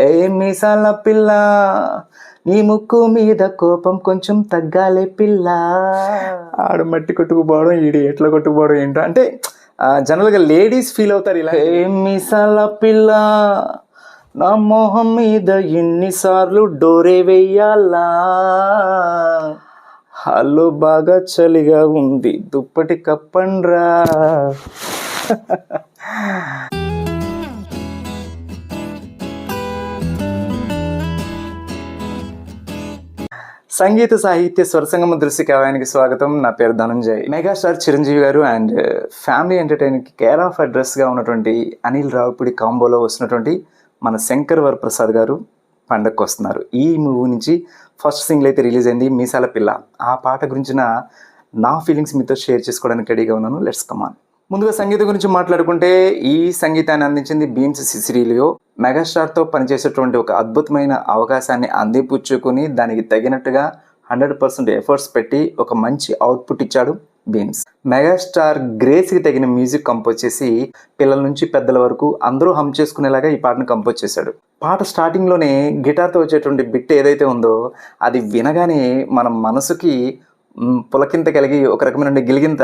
ఏ మీసాల పిల్ల నీ ముక్కు మీద కోపం కొంచెం తగ్గాలే పిల్ల. ఆడు మట్టి కొట్టుకుపోవడం ఈడు ఎట్లా కొట్టుకుపోవడం ఏంటో అంటే జనరల్గా లేడీస్ ఫీల్ అవుతారు ఇలా. ఏ మీసాల పిల్ల నా మొహం మీద ఎన్నిసార్లు డోరే వెయ్యాలా, హలో బాగా చలిగా ఉంది దుప్పటి కప్పండ్రా. సంగీత సాహిత్య స్వరసంగమ దృశ్య కావ్యానికి స్వాగతం. నా పేరు ధనంజయ్. మెగాస్టార్ చిరంజీవి గారు అండ్ ఫ్యామిలీ ఎంటర్టైన్మెంట్కి కేర్ ఆఫ్ అడ్రస్గా ఉన్నటువంటి అనిల్ రావిపూడి కాంబోలో వస్తున్నటువంటి మన శంకర్ వరప్రసాద్ గారు పండగకు వస్తున్నారు. ఈ మూవీ నుంచి ఫస్ట్ సింగిల్ అయితే రిలీజ్ అయింది, మీసాల పిల్ల. ఆ పాట గురించిన నా ఫీలింగ్స్ మీతో షేర్ చేసుకోవడానికి రెడీగా ఉన్నాను. లెట్స్ కమాన్. ముందుగా సంగీతం గురించి మాట్లాడుకుంటే ఈ సంగీతాన్ని అందించింది బీమ్స్ సిసిలియో. మెగాస్టార్తో పనిచేసేటువంటి ఒక అద్భుతమైన అవకాశాన్ని అందిపుచ్చుకొని దానికి తగినట్టుగా 100% ఎఫర్ట్స్ పెట్టి ఒక మంచి అవుట్పుట్ ఇచ్చాడు బీమ్స్. మెగాస్టార్ గ్రేస్కి తగిన మ్యూజిక్ కంపోజ్ చేసి పిల్లల నుంచి పెద్దల వరకు అందరూ హమ్ చేసుకునేలాగా ఈ పాటను కంపోజ్ చేశాడు. పాట స్టార్టింగ్లోనే గిటార్తో వచ్చేటువంటి బిట్ ఏదైతే ఉందో అది వినగానే మన మనసుకి పులకింత కలిగి ఒక రకమైన గిలిగింత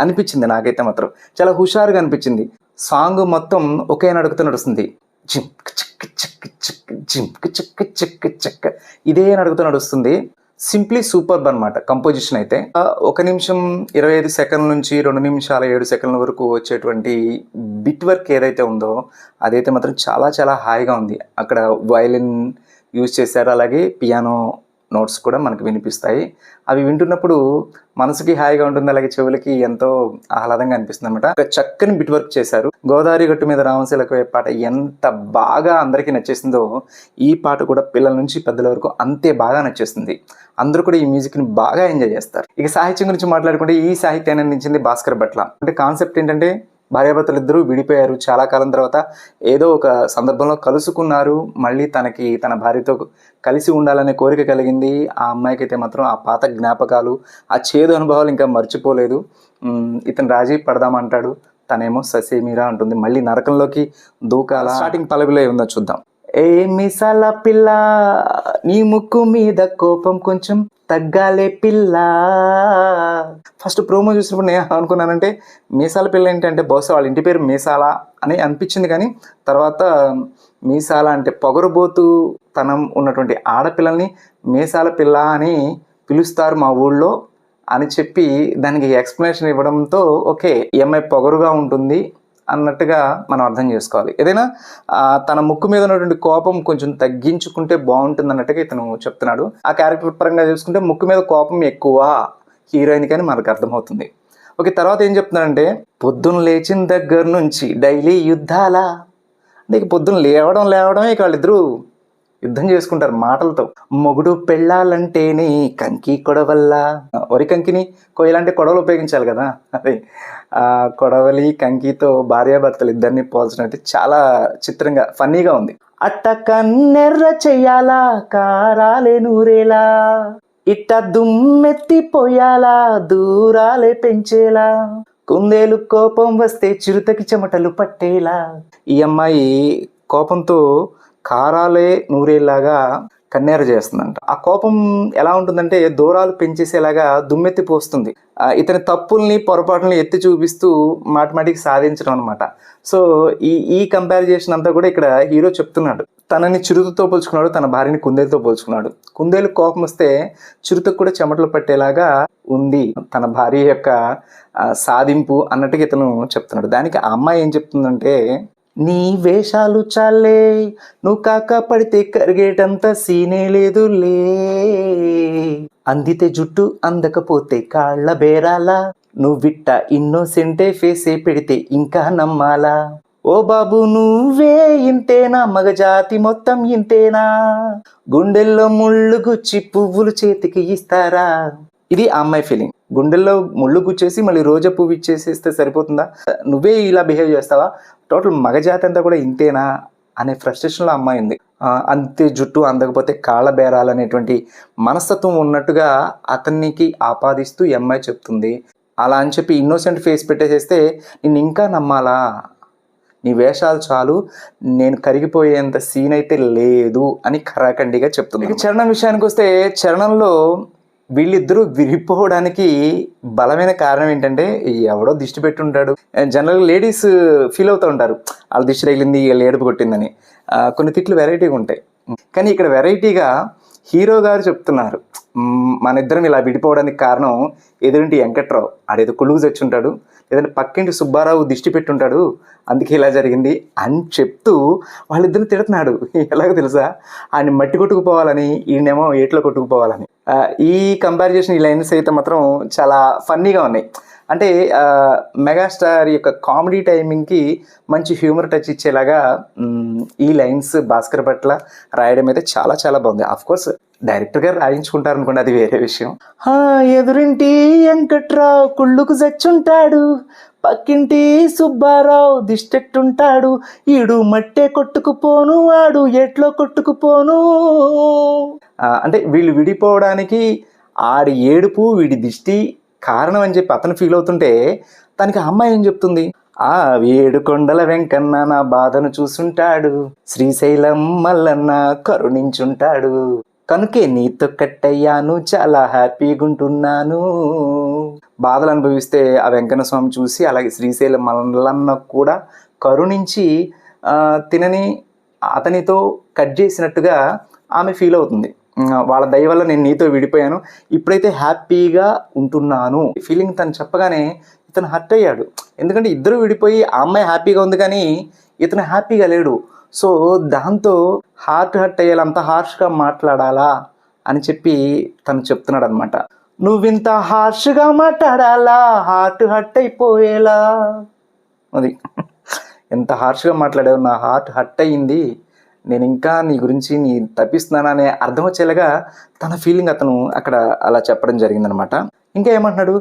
అనిపించింది. నాకైతే మాత్రం చాలా హుషారుగా అనిపించింది. సాంగ్ మొత్తం ఒకే నడుకుతూ నడుస్తుంది. జింక్ చిక్ చిక్ చిక్ జింక్ చిక్ చిక్ చిక్ ఇదే నడుకుతూ నడుస్తుంది. సింప్లీ సూపర్బ్ అనమాట కంపోజిషన్ అయితే. 1 నిమిషం 25 సెకండ్ల నుంచి 2 నిమిషాల 7 సెకండ్ల వరకు వచ్చేటువంటి బిట్ వర్క్ ఏదైతే ఉందో అదైతే మాత్రం చాలా చాలా హాయిగా ఉంది. అక్కడ వయలిన్ యూజ్ చేశారు, అలాగే పియానో నోట్స్ కూడా మనకు వినిపిస్తాయి. అవి వింటున్నప్పుడు మనసుకి హాయిగా ఉంటుంది, అలాగే చెవులకి ఎంతో ఆహ్లాదంగా అనిపిస్తుంది అనమాట. ఒక చక్కని బిట్ వర్క్ చేశారు. గోదావరి గట్టు మీద రామశిలకు పాట ఎంత బాగా అందరికీ నచ్చేసిందో ఈ పాట కూడా పిల్లల నుంచి పెద్దల వరకు అంతే బాగా నచ్చేస్తుంది. అందరూ కూడా ఈ మ్యూజిక్ని బాగా ఎంజాయ్ చేస్తారు. ఇక సాహిత్యం గురించి మాట్లాడుకుంటే ఈ సాహిత్యాన్ని అందించింది భాస్కర్ భట్ల. అంటే కాన్సెప్ట్ ఏంటంటే భార్యాభర్తలు ఇద్దరూ విడిపోయారు, చాలా కాలం తర్వాత ఏదో ఒక సందర్భంలో కలుసుకున్నారు. మళ్ళీ తన భార్యతో కలిసి ఉండాలనే కోరిక కలిగింది. ఆ అమ్మాయికి అయితే మాత్రం ఆ పాత జ్ఞాపకాలు, ఆ చేదు అనుభవాలు ఇంకా మర్చిపోలేదు. ఇతను రాజీ పడదామంటాడు, తనేమో ససేమిరా అంటుంది. మళ్ళీ నరకంలోకి దూకాల. స్టార్టింగ్ పల్లవిలో ఏముందో చూద్దాం. ఏ మీసాల పిల్ల నీ ముక్కు మీద కోపం కొంచెం తగ్గాలే పిల్ల. ఫస్ట్ ప్రోమో చూసినప్పుడు నేను అనుకున్నానంటే మీసాల పిల్ల ఏంటంటే బహుశా వాళ్ళ ఇంటి పేరు మీసాల అని అనిపించింది. కానీ తర్వాత మీసాల అంటే పొగరుబోతు తనం ఉన్నటువంటి ఆడపిల్లల్ని మీసాల పిల్ల అని పిలుస్తారు మా ఊళ్ళో అని చెప్పి దానికి ఎక్స్ప్లెనేషన్ ఇవ్వడంతో ఓకే ఈ అమ్మాయి పొగరుగా ఉంటుంది అన్నట్టుగా మనం అర్థం చేసుకోవాలి. ఏదైనా తన ముక్కు మీద ఉన్నటువంటి కోపం కొంచెం తగ్గించుకుంటే బాగుంటుంది అన్నట్టుగా ఇతను చెప్తున్నాడు. ఆ క్యారెక్టర్ పరంగా చూసుకుంటే ముక్కు మీద కోపం ఎక్కువ హీరోయిన్ కానీ మనకు అర్థమవుతుంది. ఓకే, తర్వాత ఏం చెప్తున్నాడంటే పొద్దున్న లేచిన దగ్గర నుంచి డైలీ యుద్ధాలా అంటే ఇక పొద్దున్న లేవడమే ఇక వాళ్ళిద్దరూ యుద్ధం చేసుకుంటారు మాటలతో. మొగుడు పెళ్ళాలంటేనే కంకి కొడవల్ల. వరి కంకిని కొయ్యాలంటే కొడవలు ఉపయోగించాలి కదా, అదే కొడవలి కంకితో భార్యాభర్తలు ఇద్దరిని పోల్చడం అయితే చాలా చిత్రంగా ఫన్నీగా ఉంది. అట్ట కన్నెర్ర చెయ్యాలా కారాలే నూరేలా, ఇట్ట దుమ్మెత్తిపోయాలా దూరాలే పెంచేలా, కుందేలు కోపం వస్తే చిరుతకి చెమటలు పట్టేలా. ఈ అమ్మాయి కోపంతో కారాలే నూరేలాగా కన్నెర చేస్తుందంట. ఆ కోపం ఎలా ఉంటుందంటే దూరాలు పెంచేసేలాగా దుమ్మెత్తి పోస్తుంది. ఇతని తప్పుల్ని పొరపాటుని ఎత్తి చూపిస్తూ మాటిమాటికి సాధించడం అనమాట. సో ఈ కంపారిజేషన్ అంతా కూడా ఇక్కడ హీరో చెప్తున్నాడు. తనని చిరుతతో పోల్చుకున్నాడు, తన భార్యని కుందేలుతో పోల్చుకున్నాడు. కుందేలు కోపం వస్తే చిరుతకు కూడా చెమటలు పట్టేలాగా ఉంది తన భార్య యొక్క సాధింపు అన్నట్టుగా ఇతను చెప్తున్నాడు. దానికి ఆ అమ్మాయి ఏం చెప్తుందంటే నీ వేషాలు చాలే, నువ్వు కాక పడితే కరిగేటంత సీనే లేదులే, అందితే జుట్టు అందకపోతే కాళ్ళ బేరాలా, నువ్విట్ట ఇన్నోసెంటే ఫేసే పెడితే ఇంకా నమ్మాలా, ఓ బాబు నువ్వే ఇంతేనా మగజాతి మొత్తం ఇంతేనా, గుండెల్లో ముళ్ళు గుచ్చి పువ్వులు చేతికి ఇస్తారా. ఇది ఆ అమ్మాయి ఫీలింగ్. గుండెల్లో ముళ్ళు గుచ్చేసి మళ్ళీ రోజా పువ్వు ఇచ్చేసేస్తే సరిపోతుందా, నువ్వే ఇలా బిహేవ్ చేస్తావా, టోటల్ మగజాతి అంతా కూడా ఇంతేనా అనే ఫ్రస్ట్రేషన్లో అమ్మాయి ఉంది. అంతే జుట్టు అందకపోతే కాళ్ళ బేరాలనేటువంటి మనస్తత్వం ఉన్నట్టుగా అతనికి ఆపాదిస్తూ ఈ అమ్మాయి చెప్తుంది. అలా అని చెప్పి ఇన్నోసెంట్ ఫేస్ పెట్టేసేస్తే నిన్ను ఇంకా నమ్మాలా, నీ వేషాలు చాలు, నేను కరిగిపోయేంత సీన్ అయితే లేదు అని ఖరాఖండిగా చెప్తుంది. ఇక చరణం విషయానికి వస్తే, చరణంలో వీళ్ళిద్దరూ విరిపోవడానికి బలమైన కారణం ఏంటంటే, ఎవడో దిష్టి పెట్టుంటాడు. జనరల్గా లేడీస్ ఫీల్ అవుతూ ఉంటారు, వాళ్ళ దిష్టి తగిలింది, వీళ్ళు ఏడుపు కొట్టిందని. కొన్ని తిట్లు వెరైటీగా ఉంటాయి. కానీ ఇక్కడ వెరైటీగా హీరో గారు చెప్తున్నారు, మన ఇద్దరం ఇలా విడిపోవడానికి కారణం ఎదురింటి వెంకట్రావు, ఆడేదో కొలుగు తెచ్చుంటాడు, లేదంటే పక్కింటి సుబ్బారావు దిష్టి పెట్టుంటాడు, అందుకే ఇలా జరిగింది అని చెప్తూ వాళ్ళిద్దరిని తిడుతున్నాడు. ఎలాగో తెలుసా, ఆయన మట్టి కొట్టుకుపోవాలని, ఈయనేమో ఏట్లో కొట్టుకుపోవాలని. ఈ కంపారిజేషన్, ఈ లైన్స్ అయితే మాత్రం చాలా ఫన్నీగా ఉన్నాయి. అంటే మెగాస్టార్ యొక్క కామెడీ టైమింగ్కి మంచి హ్యూమర్ టచ్ ఇచ్చేలాగా ఈ లైన్స్ భాస్కర్ పట్ల రాయడం అయితే చాలా చాలా బాగుంది. కోర్స్ డైరెక్టర్ గారు రాయించుకుంటారు అనుకోండి, అది వేరే విషయం. ఎదురింటి వెంకట్రావు కుళ్ళుకు చచ్చుంటాడు, పక్కింటి సుబ్బారావు దిష్టెట్టుంటాడు, ఈడు మట్టే కొట్టుకుపోను, వాడు ఎట్లో కొట్టుకుపోను. అంటే వీళ్ళు విడిపోవడానికి ఆడి ఏడుపు, వీడి దిష్టి కారణం అని చెప్పి అతను ఫీల్ అవుతుంటే, తనకి అమ్మాయి ఏం చెప్తుంది, ఆ వేడుకొండల వెంకన్న నా బాధను చూసుంటాడు, శ్రీశైలం మల్లన్న కరుణించుంటాడు, కనుకే నీతో కట్టయ్యాను, చాలా హ్యాపీగా ఉంటున్నాను. బాధలు అనుభవిస్తే ఆ వెంకన్న స్వామి చూసి, అలాగే శ్రీశైలం మల్లన్న కూడా కరుణించి తినని అతనితో కట్ చేసినట్టుగా ఆమె ఫీల్ అవుతుంది. వాళ్ళ దయ వల్ల నేను నీతో విడిపోయాను, ఇప్పుడైతే హ్యాపీగా ఉంటున్నాను ఫీలింగ్ తను చెప్పగానే ఇతను హర్ట్ అయ్యాడు. ఎందుకంటే ఇద్దరు విడిపోయి ఆ అమ్మాయి హ్యాపీగా ఉంది కానీ ఇతను హ్యాపీగా లేడు. సో దాంతో హర్ట్ అయ్యేలా అంత హార్ష్గా మాట్లాడాలా అని చెప్పి తను చెప్తున్నాడు అనమాట. నువ్వింత హార్ష్గా మాట్లాడాలా, హర్ట్ అయిపోయేలా. అది ఎంత హార్ష్గా మాట్లాడావు, నా హర్ట్ అయ్యింది, నేను ఇంకా నీ గురించి నీ తప్పిస్తున్నాను అనే అర్థం వచ్చేలాగా తన ఫీలింగ్ అతను అక్కడ అలా చెప్పడం జరిగిందనమాట. ఇంకా ఏమంటున్నాడు,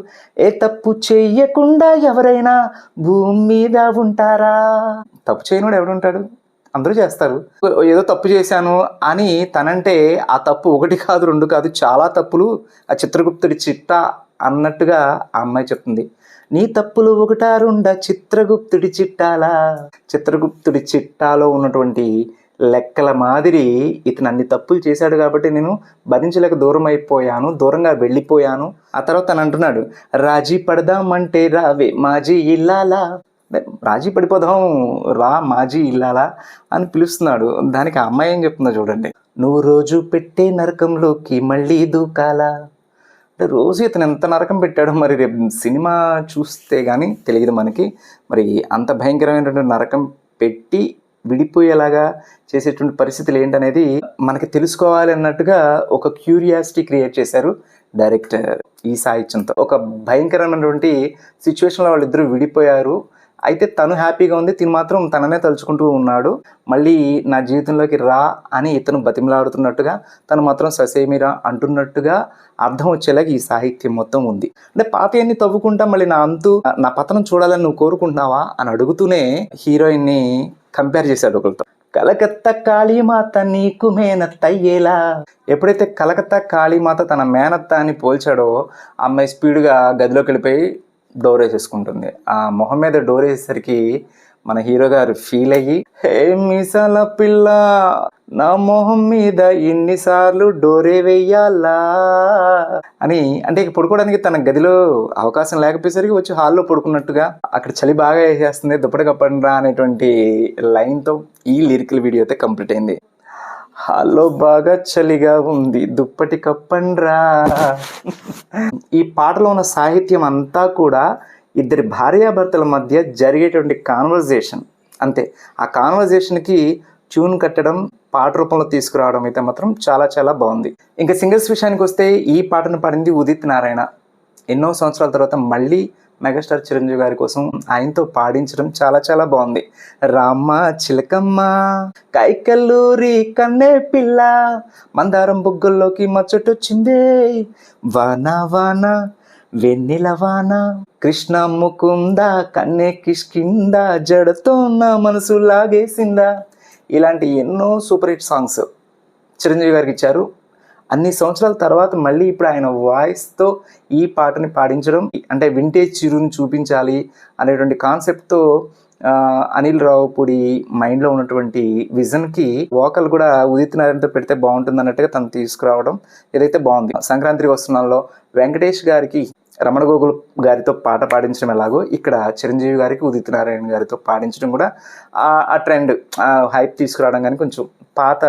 ఏ తప్పు చెయ్యకుండా ఎవరైనా భూమి మీద ఉంటారా? తప్పు చేయనోడు ఎవడుంటాడు, అందరూ చేస్తారు. ఏదో తప్పు చేశాను అని తనంటే, ఆ తప్పు ఒకటి కాదు, రెండు కాదు, చాలా తప్పులు ఆ చిత్రగుప్తుడి చిట్టా అన్నట్టుగా ఆ అమ్మాయి చెప్తుంది. నీ తప్పులు ఒకటా రెండా చిత్రగుప్తుడి చిట్టాలా? చిత్రగుప్తుడి చిట్టాలో ఉన్నటువంటి లెక్కల మాదిరి ఇతను అన్ని తప్పులు చేశాడు కాబట్టి నేను భరించలేక దూరం అయిపోయాను, దూరంగా వెళ్ళిపోయాను. ఆ తర్వాత తను అంటున్నాడు, రాజీ పడదామంటే రావే మాజీ ఇల్లాలా, రాజీ పడిపోదాం రా మాజీ ఇల్లాలా అని పిలుస్తున్నాడు. దానికి ఆ అమ్మాయి ఏం చెప్తుందో చూడండి, నువ్వు రోజు పెట్టే నరకంలోకి మళ్ళీ దూకాలా. అంటే రోజు ఇతను ఎంత నరకం పెట్టాడో మరి రేపు సినిమా చూస్తే కానీ తెలియదు మనకి. మరి అంత భయంకరమైనటువంటి నరకం పెట్టి విడిపోయేలాగా చేసేటువంటి పరిస్థితులు ఏంటనేది మనకి తెలుసుకోవాలి అన్నట్టుగా ఒక క్యూరియాసిటీ క్రియేట్ చేశారు డైరెక్టర్ ఈ సాహిత్యంతో. ఒక భయంకరమైనటువంటి సిచ్యువేషన్లో వాళ్ళిద్దరూ విడిపోయారు. అయితే తను హ్యాపీగా ఉంది, తిను మాత్రం తననే తలుచుకుంటూ ఉన్నాడు. మళ్ళీ నా జీవితంలోకి రా అని ఇతను బతిమలాడుతున్నట్టుగా, తను మాత్రం ససేమిరా అంటున్నట్టుగా అర్థం వచ్చేలాగా ఈ సాహిత్యం మొత్తం ఉంది. అంటే పాతయన్ని తవ్వుకుంటా మళ్ళీ నా పతనం చూడాలని నువ్వు కోరుకుంటున్నావా అని అడుగుతూనే హీరోయిన్ని కంపేర్ చేశాడు ఒకరితో. కలకత్తా కాళీమాత నీకు మేనత్త అయ్యేలా. ఎప్పుడైతే కలకత్తా కాళీమాత తన మేనత్త అని పోల్చాడో, అమ్మాయి స్పీడ్గా గదిలోకి వెళ్ళిపోయి డోర్ వేసేసుకుంటుంది. ఆ మొహం మీద డోర్ వేసేసరికి మన హీరో గారు ఫీల్ అయ్యి, హే మీసాల పిల్ల, నా మొహం మీద ఎన్నిసార్లు డోరే వెయ్యాలా అని. అంటే పడుకోవడానికి తన గదిలో అవకాశం లేకపోయేసరికి వచ్చి హాల్లో పడుకున్నట్టుగా, అక్కడ చలి బాగా వేసేస్తుంది, దుప్పటి కప్పండిరా అనేటువంటి లైన్తో ఈ లిరికల్ వీడియో అయితే కంప్లీట్ అయింది. హాల్లో బాగా చలిగా ఉంది, దుప్పటి కప్పండ్రా. ఈ పాటలో ఉన్న సాహిత్యం అంతా కూడా ఇద్దరి భార్యాభర్తల మధ్య జరిగేటువంటి కాన్వర్జేషన్ అంతే. ఆ కాన్వర్జేషన్కి ట్యూన్ కట్టడం, పాట రూపంలో తీసుకురావడం అయితే మాత్రం చాలా చాలా బాగుంది. ఇంకా సింగర్స్ విషయానికి వస్తే, ఈ పాటను పాడింది ఉదిత్ నారాయణ. ఎన్నో సంవత్సరాల తర్వాత మళ్ళీ మెగాస్టార్ చిరంజీవి గారి కోసం ఆయనతో పాడించడం చాలా చాలా బాగుంది. రామ్మ చిలకమ్మ కైకల్లూరి కన్నే పిల్ల, మందారం బొగ్గల్లోకి మచ్చటొచ్చిందే, వాన వాన వెన్నెల వాన, కృష్ణ ముకుంద కన్నే కిష్కింద, జడతో నా మనసు లాగేసిందా. ఇలాంటి ఎన్నో సూపర్ హిట్ సాంగ్స్ చిరంజీవి గారికి ఇచ్చారు. అన్ని సంవత్సరాల తర్వాత మళ్ళీ ఇప్పుడు ఆయన వాయిస్తో ఈ పాటని పాడించడం, అంటే వింటేజ్ చిరుని చూపించాలి అనేటువంటి కాన్సెప్ట్తో అనిల్ రావుపూడి మైండ్లో ఉన్నటువంటి విజన్కి వోకల్ కూడా ఉదిత్ నారాయణతో పెడితే బాగుంటుంది అన్నట్టుగా తను తీసుకురావడం ఏదైతే బాగుంది. సంక్రాంతికి వస్తున్నాల్లో వెంకటేష్ గారికి రమణ గోగుల్ గారితో పాట పాడించడం ఎలాగో ఇక్కడ చిరంజీవి గారికి ఉదిత్ నారాయణ గారితో పాడించడం కూడా ఆ ట్రెండ్ హైప్ తీసుకురావడం, కానీ కొంచెం పాత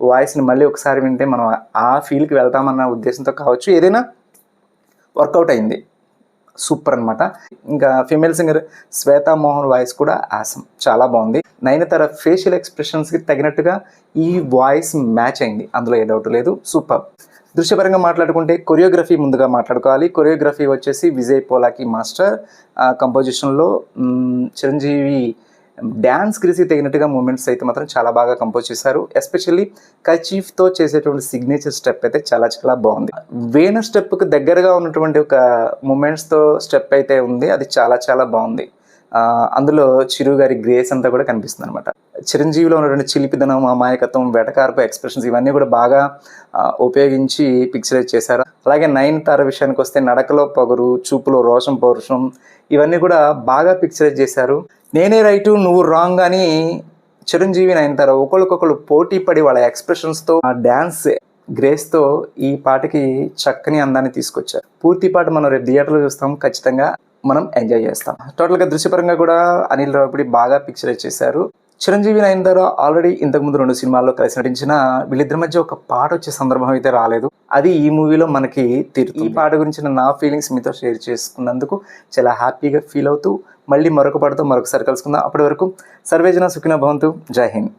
వాయిస్ని మళ్ళీ ఒకసారి వింటే మనం ఆ ఫీల్కి వెళ్తామన్న ఉద్దేశంతో కావచ్చు, ఏదైనా వర్కౌట్ అయింది. సూపర్ అనమాట. ఇంకా female singer Shweta Mohan voice కూడా ఆసం, చాలా బాగుంది. నయనతార ఫేషియల్ ఎక్స్ప్రెషన్స్కి తగినట్టుగా ఈ వాయిస్ మ్యాచ్ అయింది, అందులో ఏ డౌట్ లేదు. సూపర్. దృశ్యపరంగా మాట్లాడుకుంటే కొరియోగ్రఫీ ముందుగా మాట్లాడుకోవాలి. కొరియోగ్రఫీ వచ్చేసి విజయ్ పోలాకి మాస్టర్. కంపోజిషన్లో చిరంజీవి డ్యాన్స్ క్రిసి తగినట్టుగా మూమెంట్స్ అయితే మాత్రం చాలా బాగా కంపోజ్ చేశారు. ఎస్పెషల్లీ కచీఫ్తో చేసేటువంటి సిగ్నేచర్ స్టెప్ అయితే చాలా చాలా బాగుంది. వేణ స్టెప్కి దగ్గరగా ఉన్నటువంటి ఒక మూమెంట్స్తో స్టెప్ అయితే ఉంది, అది చాలా చాలా బాగుంది. అందులో చిరు గారి గ్రేస్ అంతా కూడా కనిపిస్తుంది అనమాట. చిరంజీవిలో ఉన్నటువంటి చిలిపిదనం, అమాయకత్వం, వెటకారపు ఎక్స్ప్రెషన్స్ ఇవన్నీ కూడా బాగా ఉపయోగించి పిక్చరైజ్ చేశారు. అలాగే నయనతార విషయానికి వస్తే నడకలో పొగరు, చూపులో రోషం, పౌరుషం ఇవన్నీ కూడా బాగా పిక్చరైజ్ చేశారు. నేనే రైటు నువ్వు రాంగ్ అని చిరంజీవి నయనతార ఒకరికొకరు పోటీ పడి వాళ్ళ ఎక్స్ప్రెషన్స్తో ఆ డ్యాన్స్ గ్రేస్తో ఈ పాటకి చక్కని అందాన్ని తీసుకొచ్చారు. పూర్తి పాట మనం రేపు థియేటర్లో చూస్తాం, ఖచ్చితంగా మనం ఎంజాయ్ చేస్తాం. టోటల్గా దృశ్యపరంగా కూడా అనిల్ రావుపూడి బాగా పిక్చరైజ్ చేశారు. చిరంజీవి నయనతార ఆల్రెడీ ఇంతకుముందు 2 సినిమాల్లో కలిసి నటించిన వీళ్ళిద్దరి మధ్య ఒక పాట వచ్చే సందర్భం అయితే రాలేదు, అది ఈ మూవీలో మనకి తీరుతుంది. ఈ పాట గురించి నా ఫీలింగ్స్ మీతో షేర్ చేసుకున్నందుకు చాలా హ్యాపీగా ఫీల్ అవుతూ మళ్ళీ మరొక పాటతో మరొకసారి కలుసుకుందాం. అప్పటి వరకు సర్వేజన సుఖినో భవంతు. జై హింద్.